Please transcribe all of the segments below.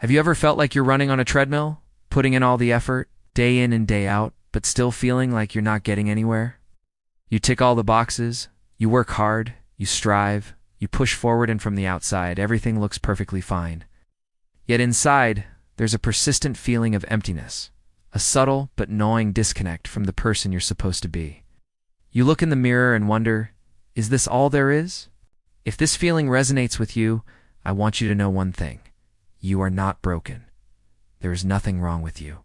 Have you ever felt like you're running on a treadmill, putting in all the effort, day in and day out, but still feeling like you're not getting anywhere? You tick all the boxes, you work hard, you strive, you push forward, and from the outside, everything looks perfectly fine. Yet inside, there's a persistent feeling of emptiness, a subtle but gnawing disconnect from the person you're supposed to be. You look in the mirror and wonder, is this all there is? If this feeling resonates with you, I want you to know one thing. You are not broken. There is nothing wrong with you.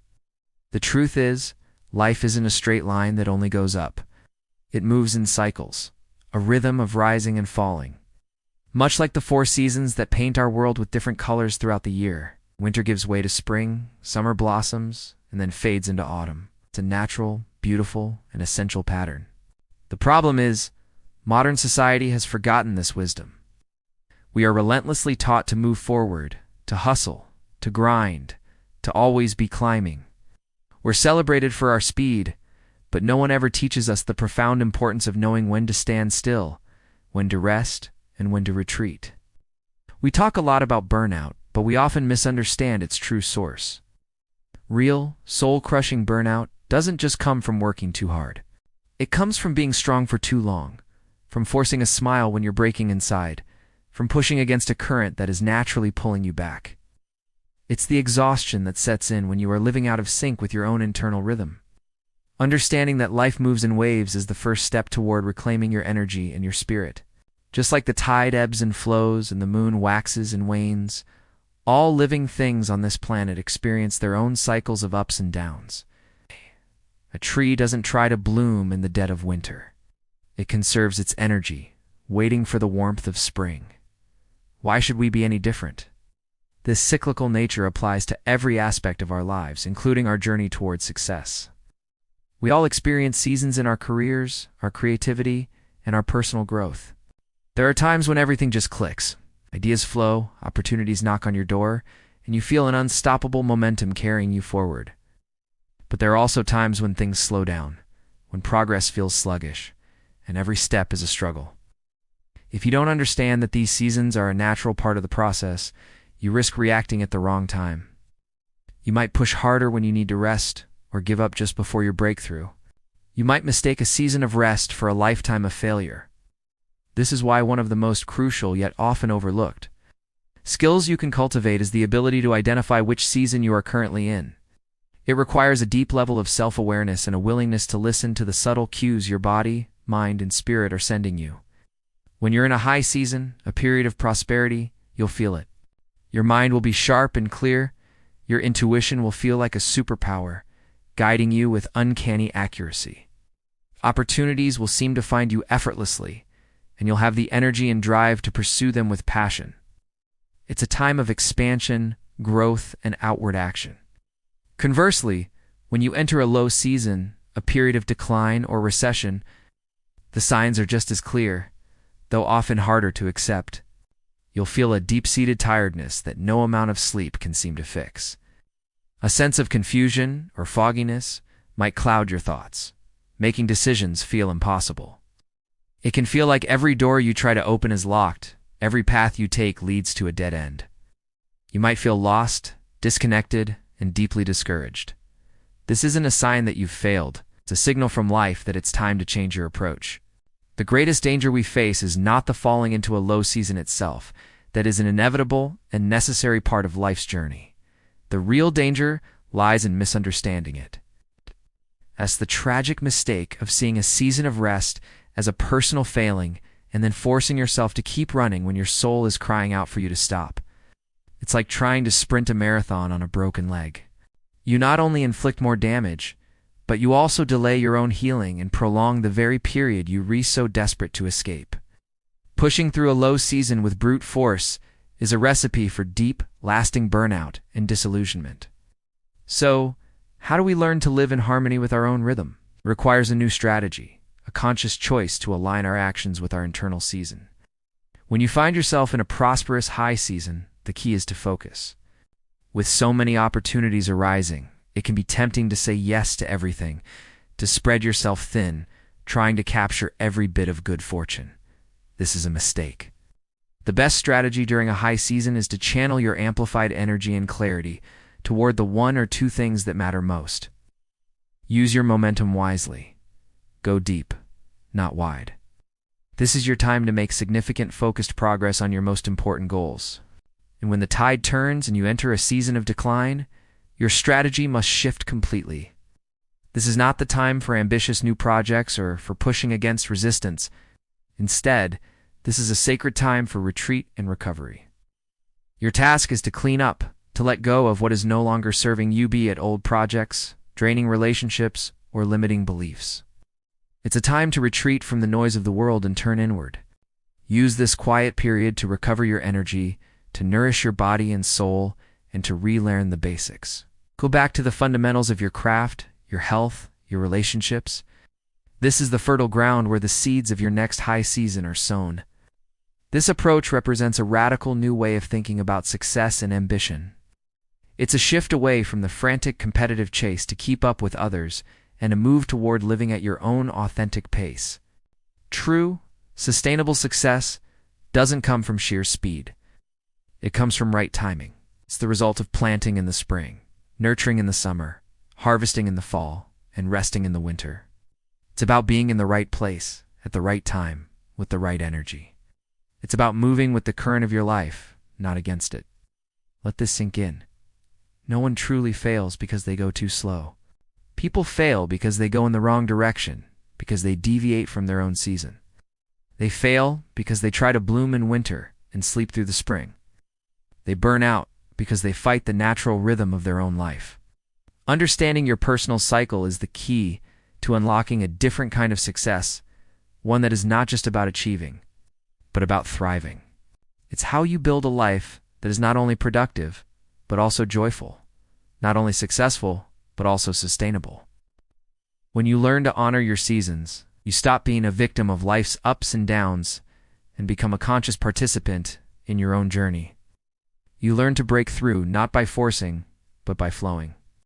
The truth is, life isn't a straight line that only goes up. It moves in cycles, a rhythm of rising and falling. Much like the four seasons that paint our world with different colors throughout the year, winter gives way to spring, summer blossoms, and then fades into autumn. It's a natural, beautiful, and essential pattern. The problem is, modern society has forgotten this wisdom. We are relentlessly taught to move forward, to hustle, to grind, to always be climbing. We're celebrated for our speed, but no one ever teaches us the profound importance of knowing when to stand still, when to rest, and when to retreat. We talk a lot about burnout, but we often misunderstand its true source. Real, soul-crushing burnout doesn't just come from working too hard. It comes from being strong for too long, from forcing a smile when you're breaking inside, from pushing against a current that is naturally pulling you back. It's the exhaustion that sets in when you are living out of sync with your own internal rhythm. Understanding that life moves in waves is the first step toward reclaiming your energy and your spirit. Just like the tide ebbs and flows and the moon waxes and wanes, all living things on this planet experience their own cycles of ups and downs. A tree doesn't try to bloom in the dead of winter. It conserves its energy, waiting for the warmth of spring. Why should we be any different? This cyclical nature applies to every aspect of our lives, including our journey towards success. We all experience seasons in our careers, our creativity, and our personal growth. There are times when everything just clicks. Ideas flow, opportunities knock on your door, and you feel an unstoppable momentum carrying you forward. But there are also times when things slow down, when progress feels sluggish, and every step is a struggle. If you don't understand that these seasons are a natural part of the process, you risk reacting at the wrong time. You might push harder when you need to rest, or give up just before your breakthrough. You might mistake a season of rest for a lifetime of failure. This is why one of the most crucial yet often overlooked skills you can cultivate is the ability to identify which season you are currently in. It requires a deep level of self-awareness and a willingness to listen to the subtle cues your body, mind, and spirit are sending you. When you're in a high season, a period of prosperity, you'll feel it. Your mind will be sharp and clear. Your intuition will feel like a superpower, guiding you with uncanny accuracy. Opportunities will seem to find you effortlessly, and you'll have the energy and drive to pursue them with passion. It's a time of expansion, growth, and outward action. Conversely, when you enter a low season, a period of decline or recession, the signs are just as clear, though often harder to accept. You'll feel a deep-seated tiredness that no amount of sleep can seem to fix. A sense of confusion or fogginess might cloud your thoughts, making decisions feel impossible. It can feel like every door you try to open is locked, every path you take leads to a dead end. You might feel lost, disconnected, and deeply discouraged. This isn't a sign that you've failed. It's a signal from life that it's time to change your approach. The greatest danger we face is not the falling into a low season itself. That is an inevitable and necessary part of life's journey. The real danger lies in misunderstanding it. That's the tragic mistake of seeing a season of rest as a personal failing and then forcing yourself to keep running when your soul is crying out for you to stop. It's like trying to sprint a marathon on a broken leg. You not only inflict more damage, but you also delay your own healing and prolong the very period you so desperate to escape. Pushing through a low season with brute force is a recipe for deep, lasting burnout and disillusionment. So, how do we learn to live in harmony with our own rhythm? It requires a new strategy, a conscious choice to align our actions with our internal season. When you find yourself in a prosperous high season, the key is to focus. With so many opportunities arising, it can be tempting to say yes to everything, to spread yourself thin, trying to capture every bit of good fortune. This is a mistake. The best strategy during a high season is to channel your amplified energy and clarity toward the one or two things that matter most. Use your momentum wisely. Go deep, not wide. This is your time to make significant focused progress on your most important goals. And when the tide turns and you enter a season of decline, your strategy must shift completely. This is not the time for ambitious new projects or for pushing against resistance. Instead, this is a sacred time for retreat and recovery. Your task is to clean up, to let go of what is no longer serving you, be it old projects, draining relationships, or limiting beliefs. It's a time to retreat from the noise of the world and turn inward. Use this quiet period to recover your energy, to nourish your body and soul, and to relearn the basics. Go back to the fundamentals of your craft, your health, your relationships. This is the fertile ground where the seeds of your next high season are sown. This approach represents a radical new way of thinking about success and ambition. It's a shift away from the frantic competitive chase to keep up with others and a move toward living at your own authentic pace. True, sustainable success doesn't come from sheer speed. It comes from right timing. It's the result of planting in the spring, nurturing in the summer, harvesting in the fall, and resting in the winter. It's about being in the right place, at the right time, with the right energy. It's about moving with the current of your life, not against it. Let this sink in. No one truly fails because they go too slow. People fail because they go in the wrong direction, because they deviate from their own season. They fail because they try to bloom in winter and sleep through the spring. They burn out because they fight the natural rhythm of their own life. Understanding your personal cycle is the key to unlocking a different kind of success, one that is not just about achieving, but about thriving. It's how you build a life that is not only productive, but also joyful, not only successful, but also sustainable. When you learn to honor your seasons, you stop being a victim of life's ups and downs and become a conscious participant in your own journey. You learn to break through not by forcing, but by flowing.